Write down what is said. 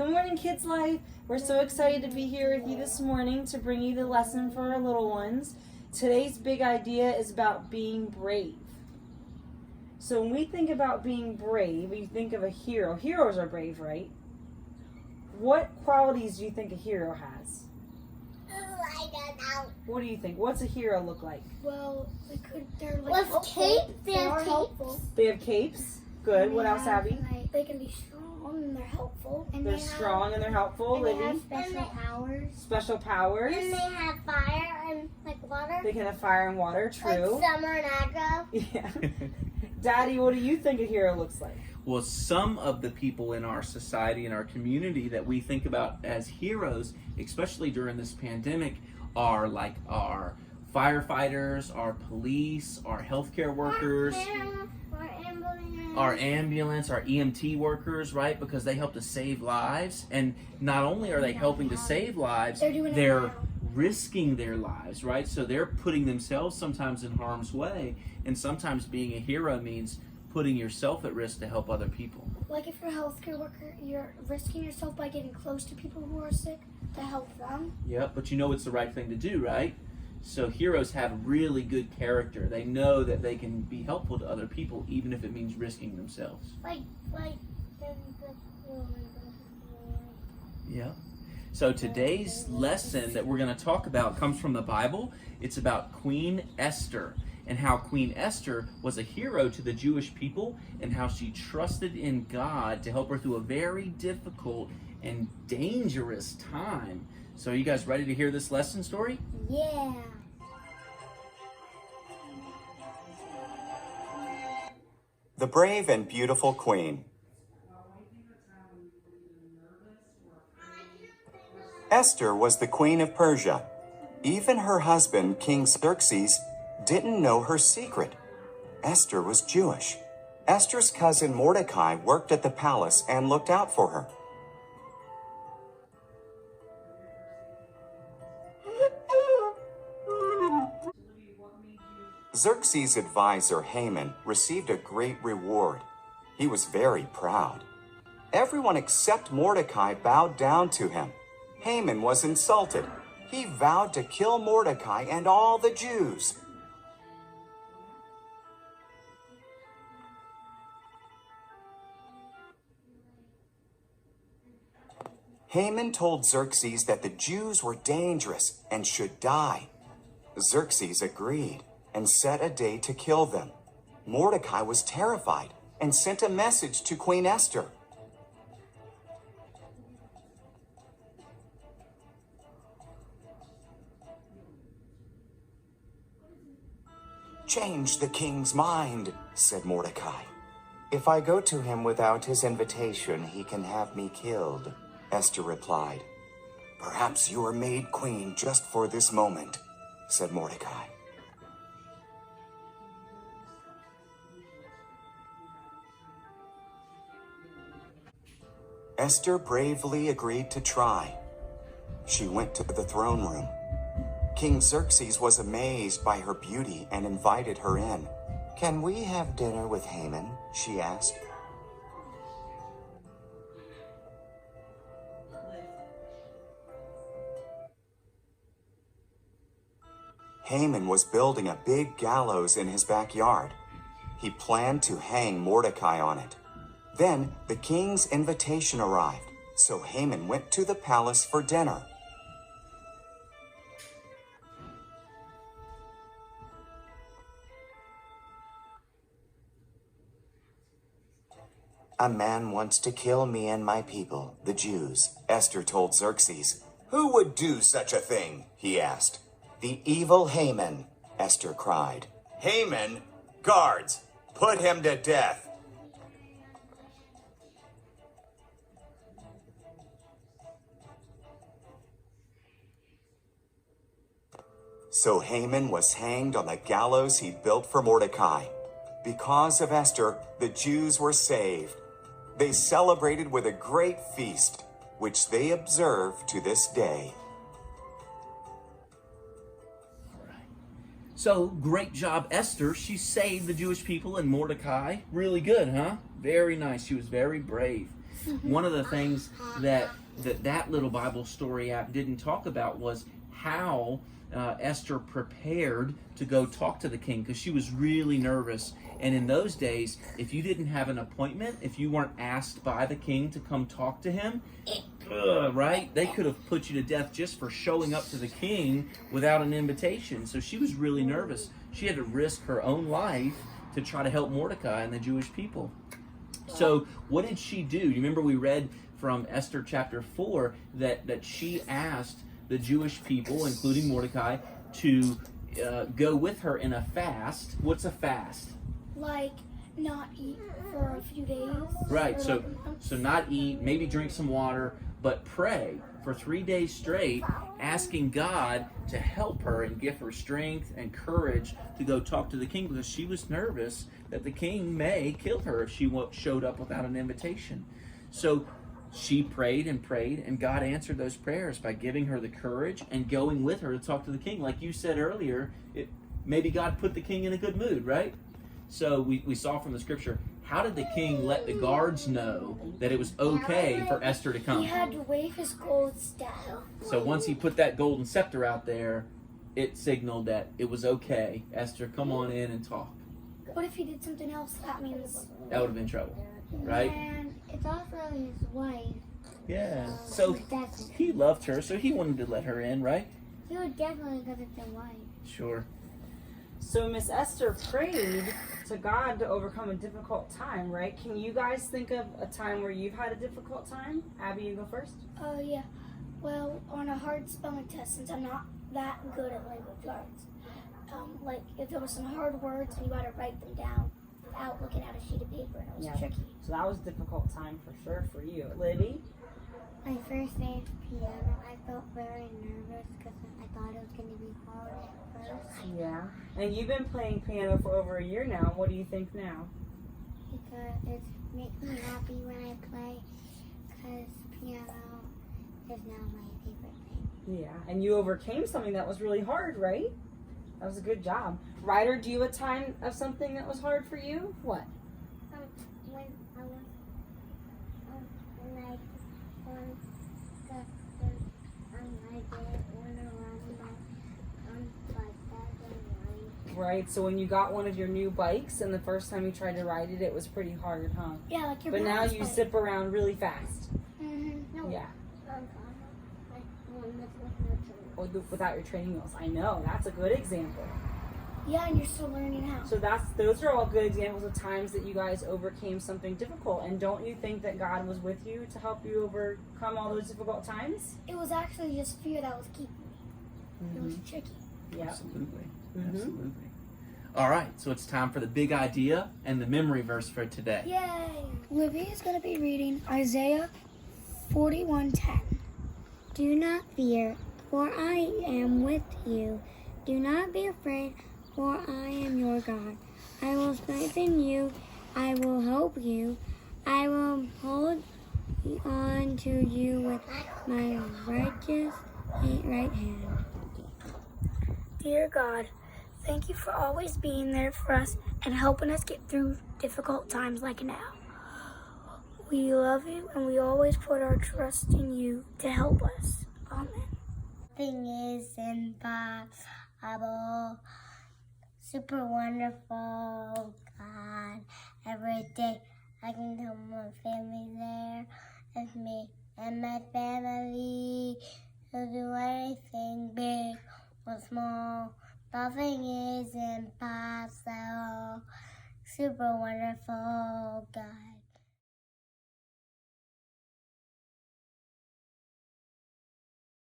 Good morning, Kids Life. We're so excited to be here with you this morning to bring you the lesson for our little ones. Today's big idea is about being brave. So when we think about being brave, you think of a hero. Heroes are brave, right? What qualities do you think a hero has? I don't know. What do you think? What's a hero look like? Well, they're like With capes, they They have are capes. helpful. They have capes. Good. What else, Abby? They can be strong and they're helpful. And They're strong and they're helpful. And they Libby? have special powers. Special powers. And they have fire and like water. They can have fire and water. True. Like Summer and Agro. Yeah. Daddy, what do you think a hero looks like? Well, some of the people in our society and our community that we think about as heroes, especially during this pandemic, are like our firefighters, our police, our healthcare workers, our ambulance, our EMT workers, right? Because they help to save lives. And not only are they helping to save lives, They're doing it they're now. risking their lives, right? So they're putting themselves sometimes in harm's way. And sometimes being a hero means putting yourself at risk to help other people. Like if you're a healthcare worker, you're risking yourself by getting close to people who are sick to help them. Yep, but you know it's the right thing to do, right? So heroes have really good character. They know that they can be helpful to other people, even if it means risking themselves. Yep. So today's lesson that we're going to talk about comes from the Bible. It's about Queen Esther and how Queen Esther was a hero to the Jewish people and how she trusted in God to help her through a very difficult and dangerous time. So are you guys ready to hear this lesson story? Yeah. The Brave and Beautiful Queen. Esther was the queen of Persia. Even her husband, King Xerxes, didn't know her secret. Esther was Jewish. Esther's cousin Mordecai worked at the palace and looked out for her. Xerxes' advisor, Haman, received a great reward. He was very proud. Everyone except Mordecai bowed down to him. Haman was insulted. He vowed to kill Mordecai and all the Jews. Haman told Xerxes that the Jews were dangerous and should die. Xerxes agreed and set a day to kill them. Mordecai was terrified and sent a message to Queen Esther. "Change the king's mind," said Mordecai. "If I go to him without his invitation, he can have me killed," Esther replied. "Perhaps you were made queen just for this moment," said Mordecai. Esther bravely agreed to try. She went to the throne room. King Xerxes was amazed by her beauty and invited her in. "Can we have dinner with Haman?" she asked. Haman was building a big gallows in his backyard. He planned to hang Mordecai on it. Then the king's invitation arrived, so Haman went to the palace for dinner. "A man wants to kill me and my people, the Jews," Esther told Xerxes. "Who would do such a thing?" he asked. "The evil Haman," Esther cried. "Haman? Guards, put him to death." So Haman was hanged on the gallows he built for Mordecai. Because of Esther, the Jews were saved. They celebrated with a great feast, which they observe to this day. So, great job, Esther. She saved the Jewish people and Mordecai. Really good, huh? Very nice. She was very brave. One of the things that little Bible story app didn't talk about was how Esther prepared to go talk to the king, because she was really nervous. And in those days, if you didn't have an appointment, if you weren't asked by the king to come talk to him, right, they could have put you to death just for showing up to the king without an invitation. So she was really nervous. She had to risk her own life to try to help Mordecai and the Jewish people. So what did she do? You remember we read from Esther chapter 4 that she asked the Jewish people, including Mordecai, to go with her in a fast. What's a fast? Like not eat for a few days. Right, or so like a month. so not eat, maybe drink some water, but pray for 3 days straight, asking God to help her and give her strength and courage to go talk to the king, because she was nervous that the king may kill her if she showed up without an invitation. So she prayed, and God answered those prayers by giving her the courage and going with her to talk to the king. Like you said earlier, maybe God put the king in a good mood, right? So we saw from the scripture, how did the king let the guards know that it was okay for Esther to come? He had to wave his gold staff. So once he put that golden scepter out there, it signaled that it was okay. Esther, come on in and talk. What if he did something else? That means That would have been trouble, right? And it's also his wife. Yeah. So he loved her, so he wanted to let her in, right? He would definitely, because it's a wife. Sure. So Miss Esther prayed to God to overcome a difficult time, right? Can you guys think of a time where you've had a difficult time? Abby, you go first. Oh yeah. Well, on a hard spelling test, since I'm not that good at language arts, like if there were some hard words and you had to write them down without looking at a sheet of paper, and it was Yeah. tricky. So that was a difficult time for sure for you. Libby? My first day of piano, I felt very nervous because I thought it was going to be hard at first. Yeah. And you've been playing piano for over a year now. What do you think now? Because it makes me happy when I play, because piano is now my favorite thing. Yeah. And you overcame something that was really hard, right? That was a good job. Ryder, do you have a time of something that was hard for you? What? When I was, when I won the, I did win around by that. Right. So when you got one of your new bikes and the first time you tried to ride it, it was pretty hard, huh? Yeah, like your But now balance you bike. zip around really fast. No. Yeah. Like one with no training. Or without your training wheels. I know. That's a good example. Yeah, and you're still learning how. So those are all good examples of times that you guys overcame something difficult. And don't you think that God was with you to help you overcome all those difficult times? It was actually just fear that was keeping me. It was tricky. Yeah. Absolutely. Mhm. Absolutely. All right, so it's time for the big idea and the memory verse for today. Yay! Libby is going to be reading Isaiah 41:10. Do not fear, for I am with you. Do not be afraid, for I am your God. I will strengthen you. I will help you. I will hold on to you with my righteous right hand. Dear God, thank you for always being there for us and helping us get through difficult times like now. We love you and we always put our trust in you to help us. Amen. Nothing is impossible. Super wonderful God. Every day I can tell my family there with me and my family. To do anything big or small. Nothing is impossible. Super wonderful